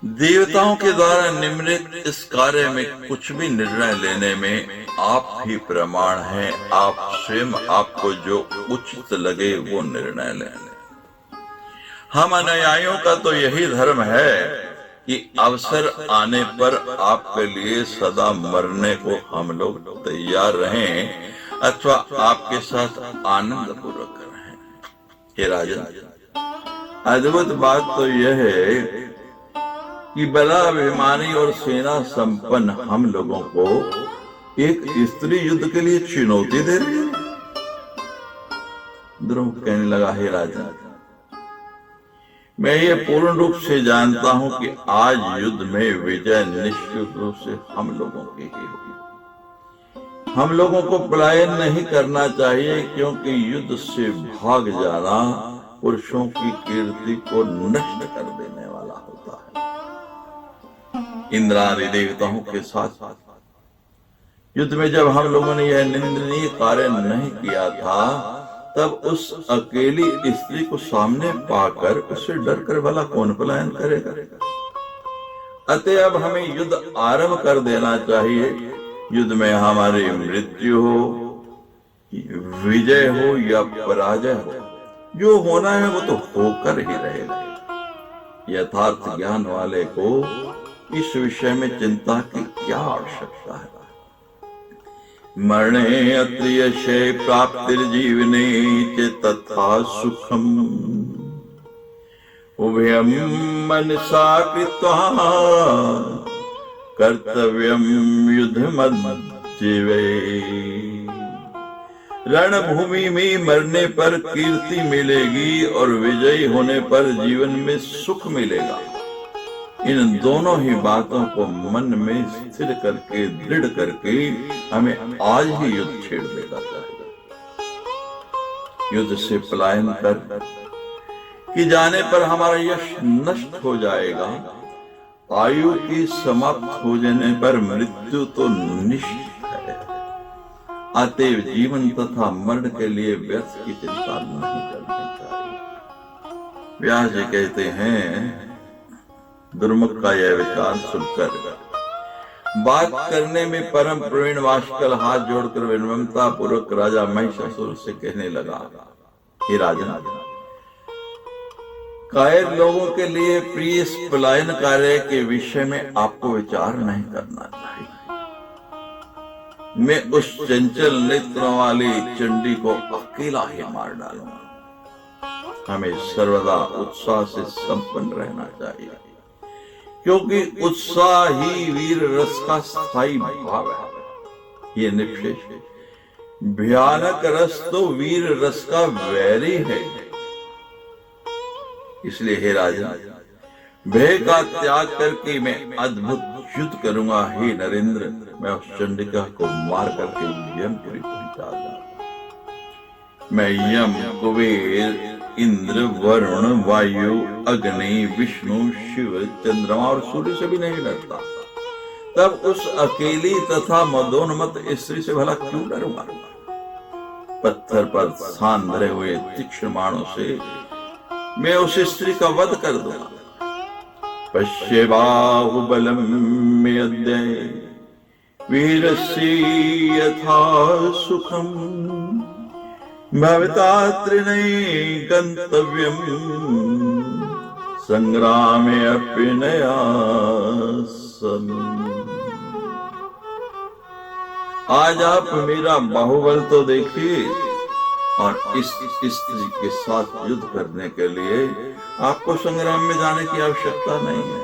A: देवताओं के द्वारा निम्नित इस कार्य में कुछ भी निर्णय लेने में आप ही प्रमाण हैं। आप स्वयं आपको जो उचित लगे वो निर्णय लें। हम अनुयायियों का तो यही धर्म है कि अवसर आने पर आपके लिए सदा मरने को हम लोग तैयार रहें अथवा आपके साथ आनंद पूर्वक रहें। हे राजन, अद्भुत बात तो यह है कि बलाभिमानी और सेना संपन्न हम लोगों को एक स्त्री युद्ध के लिए चुनौती दे रही है। ध्रुव कहने लगा, हे राजा, मैं ये पूर्ण रूप से जानता हूं कि आज युद्ध में विजय निश्चित रूप से हम लोगों की ही होगी। हम लोगों को पलायन नहीं करना चाहिए, क्योंकि युद्ध से भाग जाना पुरुषों की कीर्ति को नष्ट कर देने वाला होता है। इंद्रादि देवताओं के साथ युद्ध में जब हम लोगों ने यह निंदनीय कार्य नहीं किया था, तब उस अकेली स्त्री को सामने पाकर उससे डर कर भला कौन पलायन करेगा। अतः अब हमें युद्ध आरंभ कर देना चाहिए। युद्ध में हमारी मृत्यु हो, विजय हो या पराजय हो, जो होना है वो तो होकर ही रहेगा। यथार्थ ज्ञान वाले को इस विषय में चिंता की क्या आवश्यकता है। मरणे अत्र यशे प्राप्तिर्जीवने च तथा सुखम उभयं मनसा कृत्वा कर्तव्यं युद्धमद्दिवे। रणभूमि में मरने पर कीर्ति मिलेगी और विजयी होने पर जीवन में सुख मिलेगा। इन दोनों ही बातों को मन में स्थिर करके, दृढ़ करके हमें आज ही युद्ध छेड़ देना चाहिए। युद्ध से पलायन कर कि जाने पर हमारा यश नष्ट हो जाएगा। आयु की समाप्त हो जाने पर मृत्यु तो निश्चित है। अतएव जीवन तथा मरण के लिए व्यर्थ की चिंता नहीं करनी चाहिए। व्यास जी कहते हैं, दुर्मुख का यह विचार सुनकर बात करने में परम प्रवीण वाष्कल हाथ जोड़कर विनम्रता पूर्वक राजा महिषासुर से कहने लगा, हे राजन, कायर लोगों के लिए प्रिय इस पलायन कार्य के विषय में आपको विचार नहीं करना चाहिए। मैं उस चंचल नेत्रों वाली चंडी को अकेला ही मार डालूंगा। हमें सर्वदा उत्साह से संपन्न रहना चाहिए, क्योंकि उत्साह ही वीर रस का स्थायी भाव है। ये निक्षेष भयानक रस तो वीर रस का वैरी है। इसलिए हे राजा, भय का त्याग करके मैं अद्भुत युद्ध करूंगा। हे नरेंद्र, मैं उस चंडिका को मार करके यमपुरी पहुंचा दूंगा। मैं यम, कुबेर, इंद्र, वरुण, वायु, अग्नि, विष्णु, शिव, चंद्रमा और सूर्य से भी नहीं डरता। तब उस अकेली तथा मदोन्मत्त स्त्री से भला क्यों डरूंगा? पत्थर पर स्थान धरे हुए तीक्ष्ण बाणों से मैं उस स्त्री का वध कर दूंगा। पश्ये बाहुबलम मे अद्य वीरस्य यथा सुखम भविता त्रिनये गंतव्यम संग्रामे अपि नयासम। आज आप मेरा बाहुबल तो देखिए, और इस स्त्री के साथ युद्ध करने के लिए आपको संग्राम में जाने की आवश्यकता नहीं है।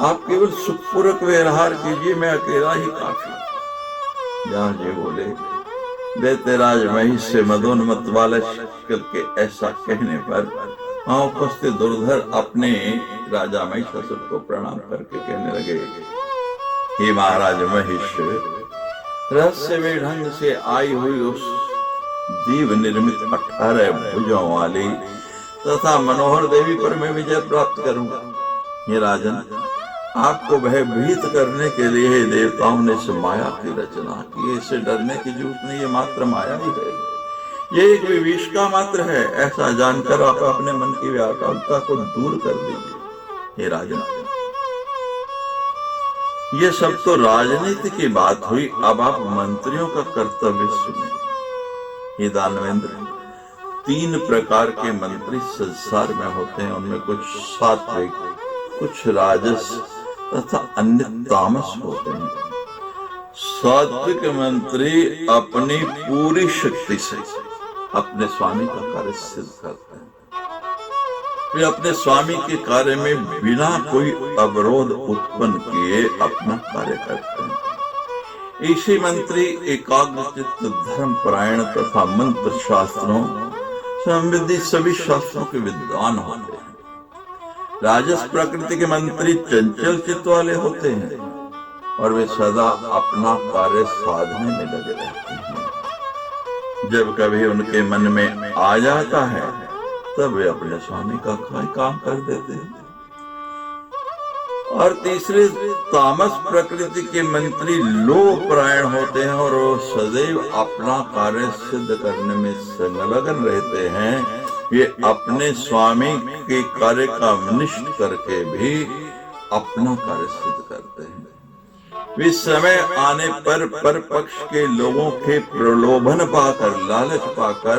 A: आप केवल सुखपूर्वक व्यवहार कीजिए, मैं अकेला ही काफी। जहां जी बोले, दैत्यराज महिष से मदोन्मत्त वाले शक्ल के ऐसा कहने पर वहां उपस्थित दुर्धर अपने राजा महिषासुर को प्रणाम करके कहने लगे, हे महाराज महिष, रहस्यमय ढंग से आई हुई उस दीव निर्मित 18 भुजों वाली तथा मनोहर देवी पर मैं विजय प्राप्त करूंगा। हे राजन, आपको भयभीत करने के लिए देवताओं ने इस माया की रचना की। इसे डरने की जरूरत नहीं, ये मात्र माया ही है। ये एक विभीषिका मात्र है। ऐसा जानकर आप अपने मन की व्याकुलता को दूर कर दीजिए। हे राजन, ये सब तो राजनीति की बात हुई। अब आप मंत्रियों का कर्तव्य सुने। हे दानवेंद्र, 3 प्रकार के मंत्री संसार में होते हैं। उनमें कुछ सात्विक, कुछ राजस तथा अन्य तामस होते हैं। सात्विक मंत्री अपनी पूरी शक्ति से अपने स्वामी का कार्य सिद्ध करते हैं। वे अपने स्वामी के कार्य में बिना कोई अवरोध उत्पन्न किए अपना कार्य करते हैं। ऐसे मंत्री एकाग्रचित्त, धर्म परायण तथा मंत्र शास्त्रों संबंधी सभी शास्त्रों के विद्वान होते हैं। राजस प्रकृति के मंत्री चंचल चित्त वाले होते हैं और वे सदा अपना कार्य साधने में लगे रहते हैं। जब कभी उनके मन में आ जाता है तब वे अपने स्वामी का काम कर देते हैं। और तीसरे तामस प्रकृति के मंत्री लोभ परायण होते हैं और वो सदैव अपना कार्य सिद्ध करने में संलग्न रहते हैं। ये अपने स्वामी के कार्य का अनिष्ट करके भी अपना कार्य सिद्ध करते हैं। वे समय आने पर पक्ष के लोगों के प्रलोभन पाकर, लालच पाकर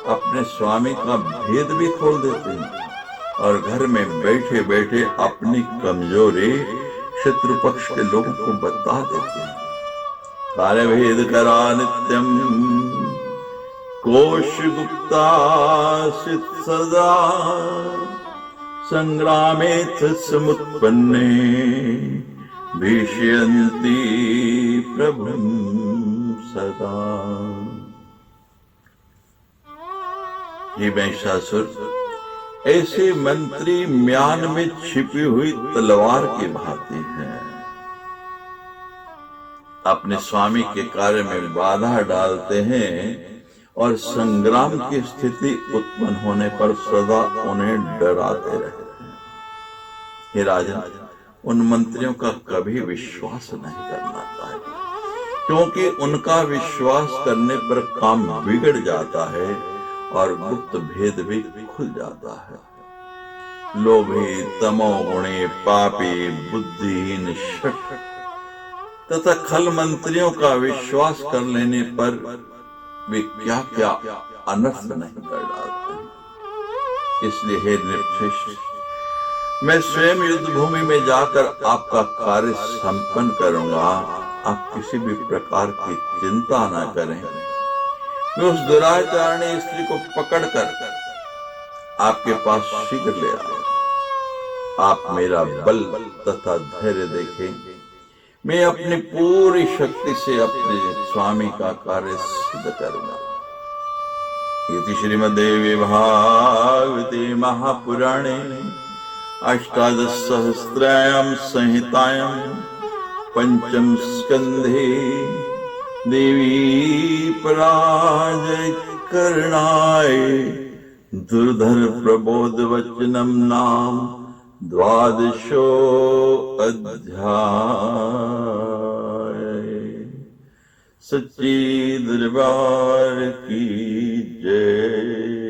A: अपने स्वामी का भेद भी खोल देते हैं और घर में बैठे बैठे अपनी कमजोरी शत्रु पक्ष के लोगों को बता देते हैं। कार्य भेद करा नित्यम कोश गुप्ता सदा संग्रामेथ समुत्पन्ने भीष्यन्ति प्रभुं सदा। हे महिषासुर, ऐसे मंत्री म्यान में छिपी हुई तलवार की भांति हैं। अपने स्वामी के कार्य में बाधा डालते हैं और संग्राम की स्थिति उत्पन्न होने पर सदा उन्हें डराते रहते हैं। हे राजन, उन मंत्रियों का कभी विश्वास नहीं करना चाहिए, क्योंकि उनका विश्वास करने पर काम बिगड़ जाता है और गुप्त भेद भी खुल जाता है। लोभी, तमोगुणी, पापी, बुद्धिहीन, शठ तथा खल मंत्रियों का विश्वास कर लेने पर वे क्या क्या अनर्थ नहीं कर डालते हैं। इसलिए हे नृपश्रेष्ठ, मैं स्वयं युद्ध भूमि में जाकर आपका कार्य संपन्न करूंगा। आप किसी भी प्रकार की चिंता न करें। मैं उस दुराचारणी स्त्री को पकड़कर आपके पास शीघ्र ले आऊंगा। आप मेरा बल तथा धैर्य देखें। मैं अपनी पूरी शक्ति से अपने स्वामी का कार्य सिद्ध करूंगा। इति श्रीमद्देवी भागवते महापुराणे अष्टादश सहस्रायां संहितायां पंचम स्कंधे देवी पराजय करणाय दुर्धर प्रबोध वचनम नाम द्वादशो अध्याय। सच्ची दरबार की जय।